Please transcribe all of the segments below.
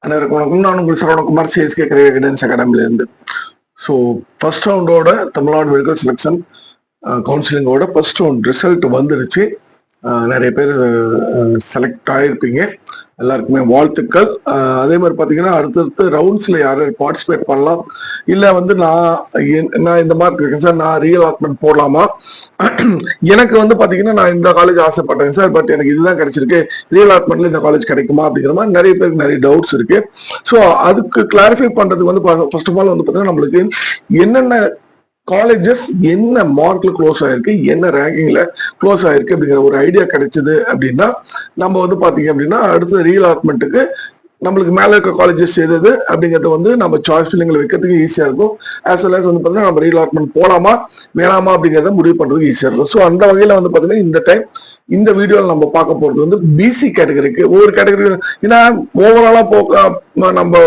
அனைவருக்கும் வணக்கம். நான் உங்கள் சரவணகுமார், சிஎஸ்கே கரியர் கைடன்ஸ் அகாடமிலேருந்து. ஸோ ஃபர்ஸ்ட் ரவுண்டோட தமிழ்நாடு மெடிக்கல் செலெக்ஷன் கவுன்சிலிங்கோட ஃபர்ஸ்ட் ரவுண்ட் ரிசல்ட் வந்துருச்சு. நிறைய பேர் செலக்ட் ஆகிருப்பீங்க, எல்லாருக்குமே வாழ்த்துக்கள். அதே மாதிரி பார்த்தீங்கன்னா அடுத்தடுத்து ரவுண்ட்ஸில் யார் பார்ட்டிசிபேட் பண்ணலாம், இல்லை வந்து நான் இந்த மார்க் இருக்கேன் சார், நான் ரீஅலாட்மெண்ட் போடலாமா, எனக்கு வந்து பார்த்தீங்கன்னா நான் இந்த காலேஜ் ஆசைப்பட்டேன் சார், பட் எனக்கு இதுதான் கிடைச்சிருக்கு, ரீஅலாட்மெண்ட்ல இந்த காலேஜ் கிடைக்குமா அப்படிங்கிற மாதிரி நிறைய பேருக்கு நிறைய டவுட்ஸ் இருக்கு. ஸோ அதுக்கு கிளாரிஃபை பண்ணுறதுக்கு வந்து ஃபர்ஸ்ட் ஆஃப் ஆல் வந்து பார்த்தீங்கன்னா நம்மளுக்கு என்னென்ன காலேஜஸ் என்ன மார்க்ல க்ளோஸ் ஆயிருக்கு, என்ன ரேங்கிங்ல க்ளோஸ் ஆயிருக்கு அப்படிங்கிற ஒரு ஐடியா கிடைச்சது அப்படின்னா நம்ம வந்து பாத்தீங்க அப்படின்னா அடுத்த ரீஅலாட்மெண்ட்டுக்கு நம்மளுக்கு மேல இருக்க காலேஜஸ் எது அப்படிங்கறது வந்து நம்ம சாய்ஸ் ஃபில்லிங்ல வைக்கிறதுக்கு ஈஸியா இருக்கும். ஆஸ் வெல் ஆஸ் வந்து பாத்தீங்கன்னா நம்ம ரீஅலாட்மெண்ட் போலாமா வேணாமா அப்படிங்கறத முடிவு பண்றதுக்கு ஈஸியா இருக்கும். ஸோ அந்த வகையில வந்து பாத்தீங்கன்னா இந்த டைம் இந்த வீடியோல நம்ம பார்க்க போறது வந்து பிசி கேட்டகரிக்கு ஒவ்வொரு கேட்டகரி. ஏன்னா ஓவராலா நம்ம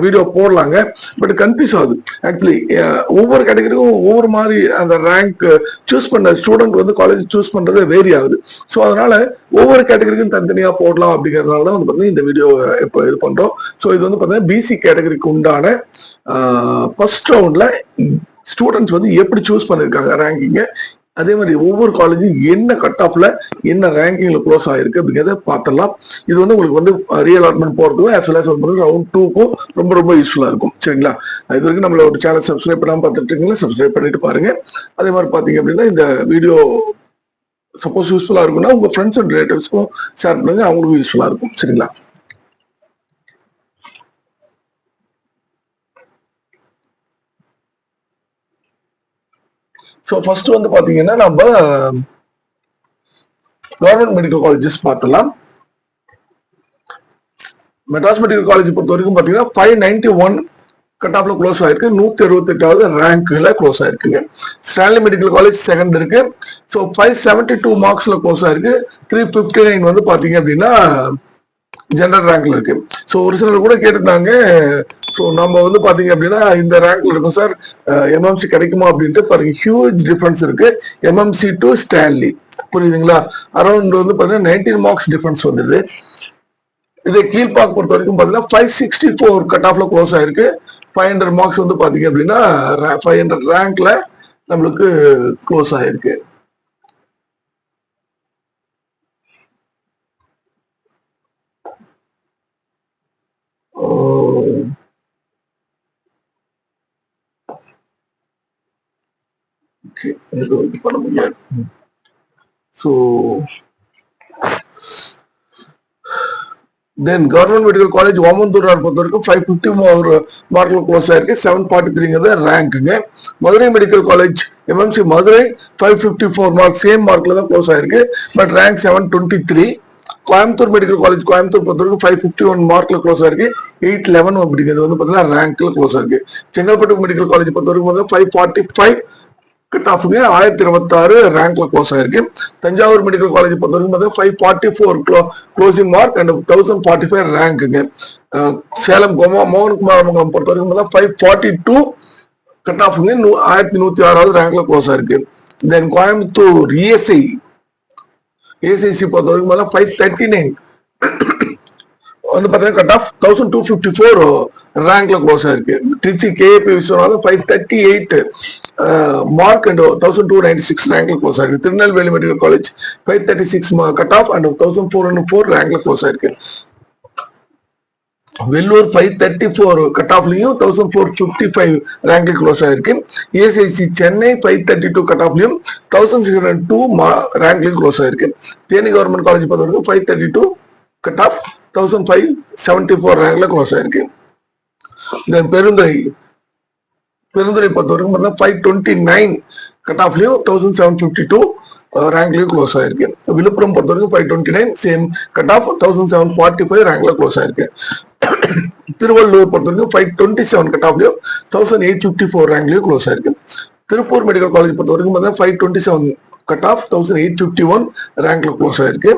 வீடியோ போடலாங்க, பட் கன்ஃபியூஸ் ஆகுது. ஆக்சுவலி ஒவ்வொரு கேட்டகரிக்கும் ஒவ்வொரு மாதிரி அந்த ரேங்க் சூஸ் பண்ண ஸ்டூடெண்ட் வந்து காலேஜ் சூஸ் பண்றது வேரி ஆகுது. ஸோ அதனால ஒவ்வொரு கேட்டகரிக்கும் தனித்தனியா போடலாம் அப்படிங்கறதுனால தான் வந்து பார்த்தீங்கன்னா இந்த வீடியோ இப்போ இது பண்றோம். ஸோ இது வந்து பார்த்தீங்கன்னா பிசி கேட்டகரிக்கு உண்டான ஃபர்ஸ்ட் ரவுண்ட்ல ஸ்டூடெண்ட்ஸ் வந்து எப்படி சூஸ் பண்ணிருக்காங்க ரேங்கிங்க, அதே மாதிரி ஒவ்வொரு காலேஜும் என்ன கட் ஆஃப்ல என்ன ரேங்கிங்ல க்ளோஸ் ஆயிருக்கு அப்படிங்கிறத பார்த்துடலாம். இது வந்து உங்களுக்கு வந்து ரீஅலாட்மெண்ட் போறதுக்கும் ஆஸ் வெல் ஆஸ் ரவுண்ட் 2க்கும் ரொம்ப ரொம்ப யூஸ்ஃபுல்லா இருக்கும். சரிங்களா? இது வரைக்கும் நம்மளோட சேனல் சப்ஸ்கிரைப் பண்ணாம பார்த்துட்டு இருக்கீங்களா, சப்ஸ்கிரைப் பண்ணிட்டு பாருங்க. அதே மாதிரி பாத்தீங்க அப்படின்னா இந்த வீடியோ சப்போஸ் யூஸ்ஃபுல்லா இருக்கும்னா உங்க ஃப்ரெண்ட்ஸ் அண்ட் ரிலேட்டிவ்ஸ்க்கும் ஷேர் பண்ணுங்க, அவங்களுக்கும் யூஸ்ஃபுல்லா இருக்கும். சரிங்களா? ஸோ ஃபர்ஸ்ட் வந்து பாத்தீங்கன்னா நம்ம கவர்மெண்ட் மெடிக்கல் காலேஜஸ் பார்த்தலாம். மெட்ராஸ் மெடிக்கல் காலேஜ் பொறுத்த வரைக்கும் பாத்தீங்கன்னா 591 கட் ஆஃப்ல க்ளோஸ் ஆயிருக்கு, 168வது ரேங்க்ல க்ளோஸ் ஆயிருக்குங்க. ஸ்டான்லி மெடிக்கல் காலேஜ் செகண்ட் இருக்கு. ஸோ 572 மார்க்ஸ்ல க்ளோஸ் ஆயிருக்கு. 359 வந்து பாத்தீங்க அப்படின்னா ஜெனரல் ரேங்க்ல இருக்கு. ஸோ ஒரு சிலர் கூட கேட்டிருந்தாங்க, ஸோ நம்ம வந்து பாத்தீங்க அப்படின்னா இந்த ரேங்க்ல இருக்கும் சார், எம்எம்சி கிடைக்குமா அப்படின்ட்டு. பாருங்க, ஹியூஜ் டிஃபரன்ஸ் இருக்கு எம்எம்சி டு ஸ்டான்லி. புரியுதுங்களா? அரௌண்ட் வந்து பாத்தீங்கன்னா 19 மார்க்ஸ் டிஃபரன்ஸ் வந்துடுது. இதை கீழ்பாக் பொறுத்த வரைக்கும் பாத்தீங்கன்னா 564 கட் ஆஃப்ல க்ளோஸ் ஆயிருக்கு. 500 மார்க்ஸ் வந்து பாத்தீங்க அப்படின்னா 500 ரேங்க்ல நம்மளுக்கு க்ளோஸ் ஆயிருக்கு. பண்ண முடியாது. So then government medical college Omandur பொறுத்த வரைக்கும் 550 மார்க்ல க்ளோஸ் ஆயிருக்கு. 743 ரேங்க்குங்க. Madurai medical college MMC Madurai 554 mark same மார்க்ல தான் க்ளோஸ் ஆயிருக்கு, but rank 723. Coimbatore medical college Coimbatore பொறுத்த வரைக்கும் 551 மார்க்ல க்ளோஸ் ஆயிருக்கு. 811 அப்படிங்கிறது வந்து பாத்தீங்கன்னா ரேங்க்ல க்ளோஸ் ஆயிருக்கு. செங்கல்பட்டு மெடிக்கல் காலேஜ் பொறுத்த வரைக்கும் 545 கட் ஆஃப்ங்க 1026 ரேங்க்ல க்ளோஸ் ஆயிருக்கு. தஞ்சாவூர் மெடிக்கல் காலேஜ் பொறுத்த வரைக்கும் 544 க்ளோசிங் மார்க் அண்ட் 1045 ரேங்க்குங்க. சேலம் மோகன்குமார் பொறுத்த வரைக்கும் 542 கட் ஆஃப்ங்க 1106வது ரேங்க்ல க்ளோஸ் ஆயிருக்கு. தென் கோயம்புத்தூர் ஏசிசி பொறுத்த வரைக்கும் 539 வந்து பாத்தீங்கன்னா கட் ஆஃப் 1254 ரேங்க்ல க்ளோஸ் ஆயிருக்கு. Trichy KAP Viswanathan 538 mark and 1296 ரேங்க்ல க்ளோஸ் ஆயிருக்கு. Tirunelveli medical college 536 cut off and 1404 ரேங்க்ல க்ளோஸ் ஆயிருக்கு. வெள்ளூர் 534 கட் ஆஃப்லயும் 1455 ரேங்க்ல க்ளோஸ் ஆயிருக்கு. ஏசிஐசி சென்னை 532 கட் ஆஃப்லயும் 1602 ரேங்க்லயும் க்ளோஸ் ஆயிருக்கு. தேனி கவர்மெண்ட் காலேஜ் பொறுத்த வரைக்கும் 532 கட் ஆஃப் 1574 ரேங்க்ல க்ளோஸ் ஆயிருக்கு. தென் பெருந்துறை பொறுத்த வரைக்கும் 529 கட் ஆஃப்லயும் 1752 ரேங்க்லயும் க்ளோஸ் ஆயிருக்கு. விழுப்புரம் பொறுத்த வரைக்கும் 529 சேம் கட் ஆஃப் 1745 ரேங்க்ல க்ளோஸ் ஆயிருக்கு. திருவள்ளூர் பொறுத்த வரைக்கும் 527 கட் ஆஃப்லயும் 1854 ரேங்க்லயும் க்ளோஸ் ஆயிருக்கு. திருப்பூர் மெடிக்கல் காலேஜ் பொறுத்த வரைக்கும் 527 கட் ஆஃப் 1851 ரேங்க்ல க்ளோஸ் ஆயிருக்கு.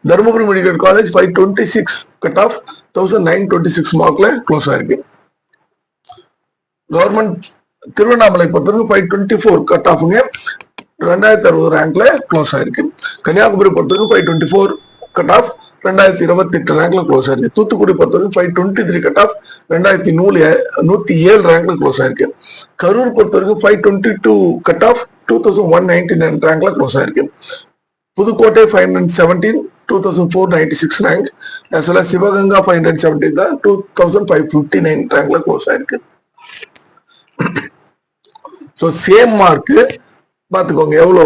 Dharmapuri medical college 526 cut off 1926 மார்க்ல க்ளோஸ் ஆயிருக்கு. கவர்மெண்ட் திருவண்ணாமலை பொறுத்தவரைக்கும் 524 கட் ஆஃப்ங்க 2060 ரேங்க்ல க்ளோஸ் ஆயிருக்கு. கன்னியாகுமரி பொறுத்தவரைக்கும் 524 கட் ஆஃப் 2028 ரேங்க்ல க்ளோஸ் ஆயிருக்கு. தூத்துக்குடி பொறுத்த வரைக்கும் 523 கட் ஆஃப் 2107 ரேங்க்ல க்ளோஸ் ஆயிருக்கு. கரூர் பொறுத்த வரைக்கும் 522 கட் ஆஃப் 2199 ரேங்க்ல க்ளோஸ் ஆயிருக்கு. Pudukkottai 517 2496 rank, as well as Sivaganga 517 தான் 2559 ரேங்க்ல க்ளோஸ் ஆயிருக்கு. ஸோ சேம் மார்க் பார்த்துக்கோங்க எவ்வளோ,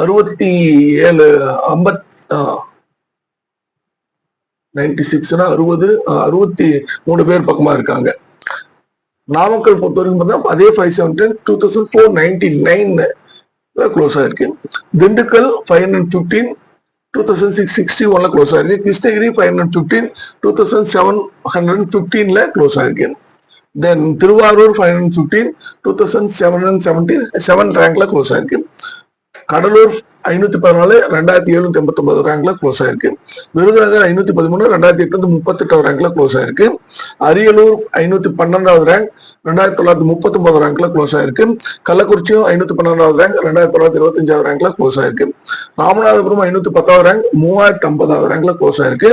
67 96னா 63 பேர் பக்கமா இருக்காங்க. நாமக்கல் பொறுத்த வரைக்கும் பார்த்தா அதே 517 2499 க்ளோஸ் ஆயிருக்கு. திண்டுக்கல் 515 2661 க்ளோஸ் ஆயிருக்கு. கிருஷ்ணகிரி 515 2715 க்ளோஸ் ஆயிருக்கு. தென் திருவாரூர் 515 2717 ரேங்க்ல க்ளோஸ் ஆயிருக்கு. கடலூர் 514 2789 ரேங்க்ல க்ளோஸ் ஆயிருக்கு. விருதுநகர் 513 2838 ரேங்க்ல க்ளோஸ் ஆயிருக்கு. அரியலூர் 512 ரேங்க் 2939 ரேங்க்ல க்ளோஸ் ஆயிருக்கு. கள்ளக்குறிச்சியும் 512 ரேங்க் 2925 ரேங்க்ல க்ளோஸ் ஆயிருக்கு. ராமநாதபுரம் 510 ரேங்க் 3050 ரேங்க்ல க்ளோஸ் ஆயிருக்கு.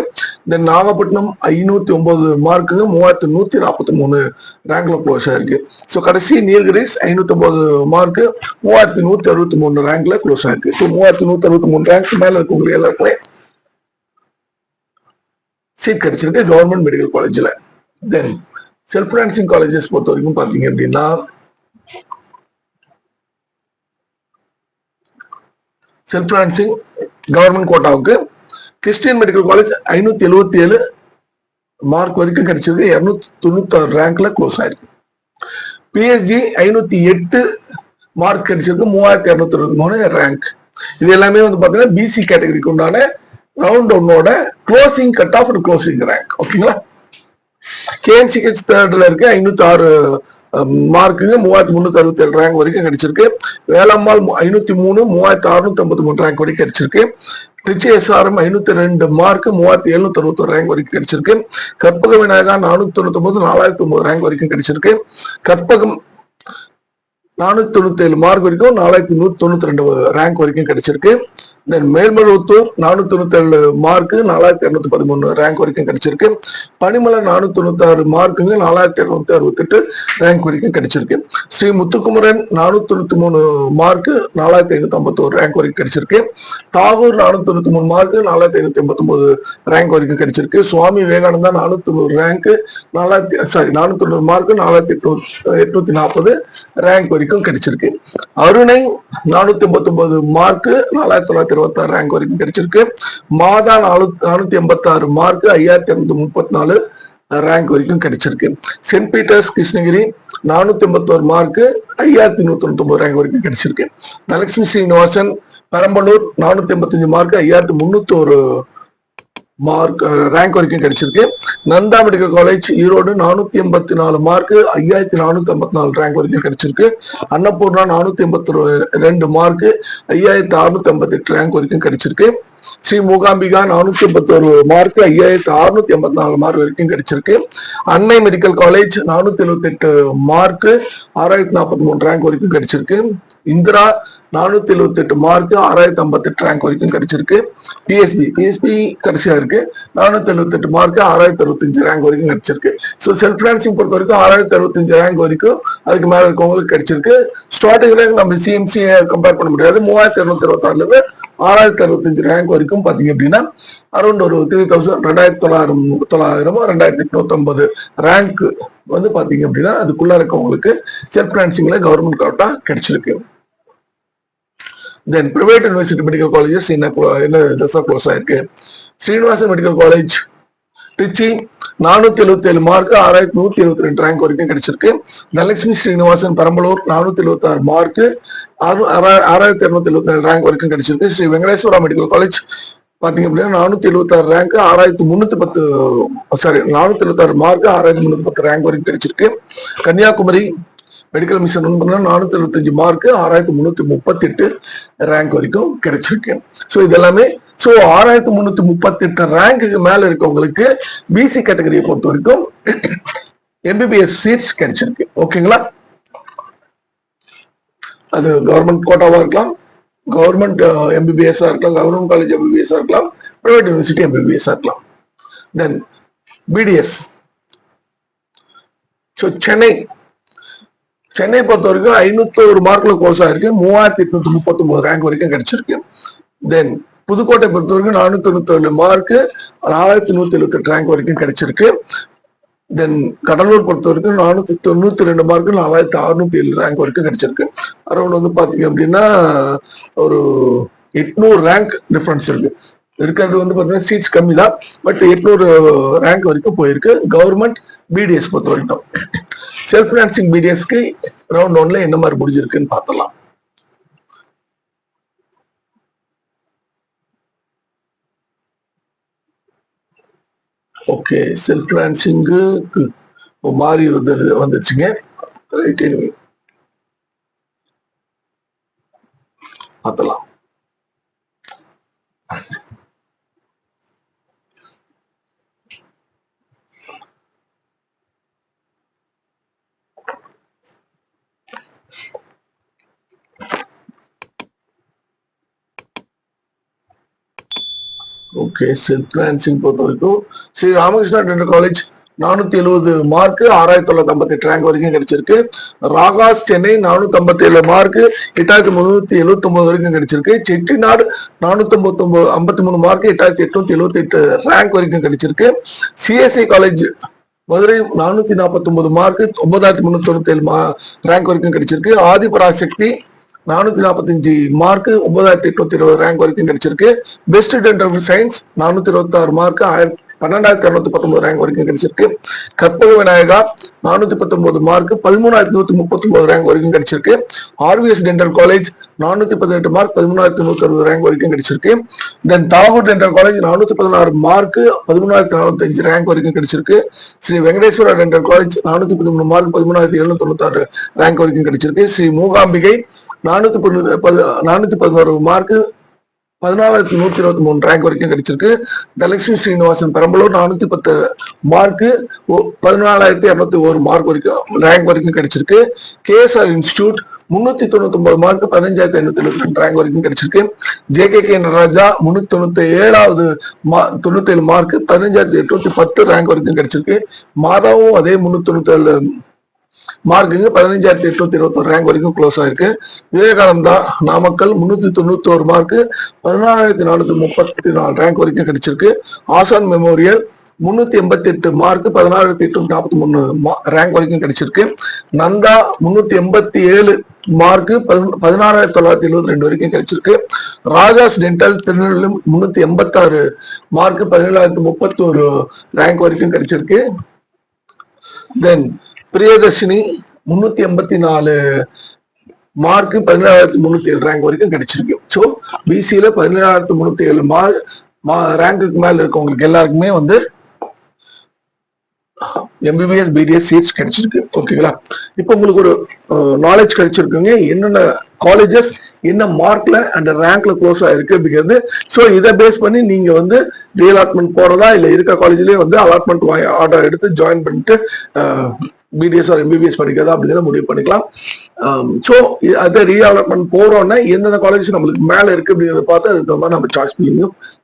தென் நாகப்பட்டினம் 509 மார்க்குங்க 3143 ரேங்க்ல க்ளோஸ் ஆயிருக்கு. ஸோ கடைசி நீலகிரிஸ் 509 மார்க்கு 3163 ரேங்க்ல க்ளோஸ் ஆயிருக்கு. ஸோ 3163 ரேங்க் மேல இருக்கவங்க எல்லாருக்குமே சீட் கிடைச்சிருக்கு கவர்மெண்ட் மெடிக்கல் காலேஜ்ல. தென் செல்ஃப் பினான்சிங் காலேஜஸ் பொறுத்த வரைக்கும் பாத்தீங்க அப்படின்னா செல்ஃப் பினான்சிங் கவர்மெண்ட் கோட்டாவுக்கு கிறிஸ்டியன் மெடிக்கல் காலேஜ் 577 மார்க் வரைக்கும் கிடைச்சிருக்கு, 296 ரேங்க்ல க்ளோஸ் ஆயிருக்கு. பிஎஸ்ஜி 508 மார்க் கிடைச்சிருக்கு, 3223 ரேங்க். இது எல்லாமே வந்து பாத்தீங்கன்னா பிசி கேட்டகரிக்கு உண்டான ரவுண்ட் ஒன்னோட closing cut off closing rank. ஓகேங்களா. கேஎம்சிஹெச் தேர்ட்ல இருக்கு 506 மார்க்குங்க 3367 ரேங்க் வரைக்கும் கிடைச்சிருக்கு. வேலம்மாள் 503 3653 ரேங்க் வரைக்கும் கிடைச்சிருக்கு. திருச்சி எஸ்ஆர்எம் 502 மார்க் 3761 ரேங்க் வரைக்கும் கிடைச்சிருக்கு. கற்பக விநாயகா 499 4009 ரேங்க் வரைக்கும் கிடைச்சிருக்கு. கற்பகம் 497 மார்க் வரைக்கும் 4192 ரேங்க் வரைக்கும் கிடைச்சிருக்கு. தென் மேல்மருவத்தூர் 497 மார்க் 4213 ரேங்க் வரைக்கும் கிடைச்சிருக்கு. பனிமலை 496 மார்க்குங்க 4268 ரேங்க் வரைக்கும் கிடைச்சிருக்கு. ஸ்ரீ முத்துக்குமரன் 493 மார்க் 4551 ரேங்க் வரைக்கும் கிடைச்சிருக்கு. தாகூர் 493 மார்க் 4589 ரேங்க் வரைக்கும் கிடைச்சிருக்கு. Swami Vivekananda 490 rank 490 mark 4840 rank வரைக்கும் கிடைச்சிருக்கு. அருணை 489 மார்க் 4926 ரேங்க் வரைக்கும் கிடைச்சிருக்கு. மாதா 486 மார்க் 5234 ரேங்க் வரைக்கும் கிடைச்சிருக்கு. Saint Peter's Krishnagiri 481 mark 5199 rank வரைக்கும் கிடைச்சிருக்கு. Dhanalakshmi Srinivasan Perambalur 485 mark 5301 mark rank வரைக்கும் கிடைச்சிருக்கு. Nandha medical college Erode 484 mark 5454 rank வரைக்கும் கிடைச்சிருக்கு. அன்னபூர்ணா 482 மார்க் 5658 ரேங்க் வரைக்கும் கிடைச்சிருக்கு. ஸ்ரீ மூகாம்பிகா 481 மார்க் 5684 மார்க் வரைக்கும் கிடைச்சிருக்கு. அன்னை மெடிக்கல் காலேஜ் 478 மார்க் 6043 ரேங்க் வரைக்கும் கிடைச்சிருக்கு. இந்திரா 478 மார்க் 6058 ரேங்க் வரைக்கும் கிடைச்சிருக்கு. பிஎஸ்பி கடைசியா இருக்கு 478 மார்க் 6065 ரேங்க் வரைக்கும் கிடைச்சிருக்கு. ஸோ செல்ஃப் பினான்சிங் பொறுத்த வரைக்கும் 6065 ரேங்க் வரைக்கும் அதுக்கு மேல இருக்கவங்களுக்கு கிடைச்சிருக்கு. ஸ்டார்டிங் ரேங்க் நம்ம சிஎம்சி கம்பேர் பண்ண முடியாது. 3226 இருந்து 6065 ரேங்க் வரைக்கும் பாத்தீங்க அப்படின்னா அரௌண்ட் ஒரு 2900 ரேங்க் வந்து பாத்தீங்க அப்படின்னா அதுக்குள்ள இருக்கவங்களுக்கு செல்ஃப் பினான்சிங்ல கவர்மெண்ட் கோட்டா கிடைச்சிருக்கு. Then private university medical colleges என்ன க்ளோஸ் ஆயிருக்கு. Srinivasan medical college Trichy 477 mark 6172 rank வரைக்கும் கிடைச்சிருக்கு. தனலட்சுமி ஸ்ரீனிவாசன் பெரம்பலூர் 476 மார்க் 6277 ரேங்க் வரைக்கும் கிடைச்சிருக்கு. ஸ்ரீ வெங்கடேஸ்வரா மெடிக்கல் காலேஜ் பாத்தீங்க அப்படின்னா 476 ரேங்க் 476 மார்க் 6310 ரேங்க் வரைக்கும் கிடைச்சிருக்கு. Kanyakumari medical mission 475 mark 6338 rank வரைக்கும் கிடைச்சிருக்கு. ஸோ இதெல்லாமே 6338 ரேங்க்கு மேல இருக்கவங்களுக்கு பிசி கேட்டகரியை பொறுத்த வரைக்கும் எம்பிபிஎஸ் சீட்ஸ் கிடைச்சிருக்கு. ஓகேங்களா. அது கவர்மெண்ட் கோட்டாவா இருக்கலாம், கவர்மெண்ட் எம்பிபிஎஸ் இருக்கலாம், கவர்மெண்ட் காலேஜ் எம்பிபிஎஸ் இருக்கலாம், பிரைவேட் யூனிவர்சிட்டி எம்பிபிஎஸ் இருக்கலாம். தென் பிடிஎஸ். ஸோ சென்னை பொறுத்த வரைக்கும் 501 மார்க்ல கோர்ஸ் ஆயிருக்கு, 3839 ரேங்க் வரைக்கும் கிடைச்சிருக்கு. தென் புதுக்கோட்டை பொறுத்த வரைக்கும் 497 மார்க், 4178 ரேங்க் வரைக்கும் கிடைச்சிருக்கு. தென் கடலூர் பொறுத்த வரைக்கும் 492 மார்க், 4607 ரேங்க் வரைக்கும் கிடைச்சிருக்கு. அரௌண்ட் வந்து பாத்தீங்க அப்படின்னா ஒரு 800 ரேங்க் டிஃபரன்ஸ் இருக்கு. இருக்கிறது வந்து பாத்தீங்கன்னா சீட்ஸ் கம்மி தான், பட் 800 ரேங்க் வரைக்கும் போயிருக்கு கவர்மெண்ட் பிடிஎஸ் பொறுத்த வரைக்கும். செல்ஃப் பினான்சிங் பிடிஎஸ்க்கு ரவுண்ட் 1ல என்ன மாதிரி முடிஞ்சிருக்குன்னு பார்த்தலாம். ஓகே, செல்ஃப் பினான்சிங்கு மாறி வந்துருச்சுங்க. பார்த்தலாம். ஓகே, செல்ஃப் பினான்சிங் பொறுத்த வரைக்கும் Sri Ramakrishna dental college 470 mark, 6958 rank வரைக்கும் கிடைச்சிருக்கு. ராகாஸ் சென்னை 457 மார்க், 8379 வரைக்கும் கிடைச்சிருக்கு. செட்டிநாடு 453 மார்க், 8878 ரேங்க் வரைக்கும் கிடைச்சிருக்கு. CSI college Madurai 449 mark, 9397 rank வரைக்கும் கிடைச்சிருக்கு. ஆதிபராசக்தி 445 மார்க், 9820 ரேங்க் வரைக்கும் கிடைச்சிருக்கு. Best dental science 426 mark, 12219 rank வரைக்கும் கிடைச்சிருக்கு. கற்பக விநாயகா 419 மார்க், 13139 ரேங்க் வரைக்கும் கிடைச்சிருக்கு. RVS dental college 418 mark, 13160 rank வரைக்கும் கிடைச்சிருக்கு. Then Tagore dental college 416 mark, 13405 rank வரைக்கும் கிடைச்சிருக்கு. Sri Venkateswara dental college 413 mark, 11796 rank வரைக்கும் கிடைச்சிருக்கு. ஸ்ரீ மூகாம்பிகை 411 மார்க், 14123 ரேங்க் வரைக்கும் கிடைச்சிருக்கு. தனலட்சுமி ஸ்ரீனிவாசன் பெரம்பலூர் 410 மார்க், 14201 மார்க் வரைக்கும் ரேங்க் வரைக்கும் கிடைச்சிருக்கு. கேஎஸ்ஆர் இன்ஸ்டிடியூட் 399 மார்க், 15572 ரேங்க் வரைக்கும் கிடைச்சிருக்கு. ஜேகே நடராஜா 397 மார்க், 15810 ரேங்க் வரைக்கும் கிடைச்சிருக்கு. மாதாவும் அதே 397 மார்க்குங்க, 15821 ரேங்க் வரைக்கும் க்ளோஸ் ஆயிருக்கு. விவேகானந்தா நாமக்கல் 391 மார்க், 14434 ரேங்க் வரைக்கும் கிடைச்சிருக்கு. ஆசான் மெமோரியல் 388 மார்க், 16843 ரேங்க் வரைக்கும் கிடைச்சிருக்கு. நந்தா 387 மார்க், 16972 வரைக்கும் கிடைச்சிருக்கு. Raja's dental Tirunelveli 386 mark, 17031 rank வரைக்கும் கிடைச்சிருக்கு. தென் பிரியதர்ஷினி 384 மார்க், 17307 ரேங்க் வரைக்கும் கிடைச்சிருக்கு. ஸோ பிசியில 17307 ரேங்குக்கு மேல இருக்கவங்களுக்கு எல்லாருக்குமே வந்து எம்பிபிஎஸ் பிடிஎஸ் சீட்ஸ் கிடைச்சிருக்கு. ஓகேங்களா? இப்போ உங்களுக்கு ஒரு நாலேஜ் கிடைச்சிருக்குங்க என்னென்ன காலேஜஸ் என்ன மார்க்ல அண்ட் ரேங்க்ல க்ளோஸ் ஆயிருக்கு அப்படிங்கிறது. ஸோ இதை பேஸ் பண்ணி நீங்க வந்து ரீஅலாட்மெண்ட் போறதா இல்ல இருக்க காலேஜ்லயே வந்து அலாட்மெண்ட் ஆர்டர் எடுத்து ஜாயின் பண்ணிட்டு பிடிஎஸ் ஆர் எம்பிபிஎஸ் படிக்கிறதா அப்படிங்கிறத முடிவு பண்ணிக்கலாம். ஸோ அதை ரீஅலாட்மெண்ட் போறோம்னா எந்தெந்த காலேஜ் நம்மளுக்கு மேல இருக்கு அப்படிங்கிறத பார்த்து அதுக்கு மாதிரி நம்ம சாய்ஸ்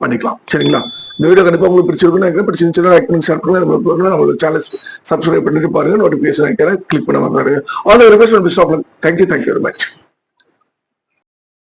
பண்ணிக்கலாம். சரிங்களா? இந்த வீடியோ கண்டிப்பா உங்களுக்கு பிடிச்சிருக்குன்னு பிடிச்சிருந்துச்சுன்னா லைக் பண்ணி ஷேர் பண்ணுங்க. நம்மளோட சேனல் சப்ஸ்கிரைப் பண்ணிட்டு பாருங்க, நோட்டிபிகேஷன் கிளிக் பண்ண பாருங்க. All the best. Thank you very much.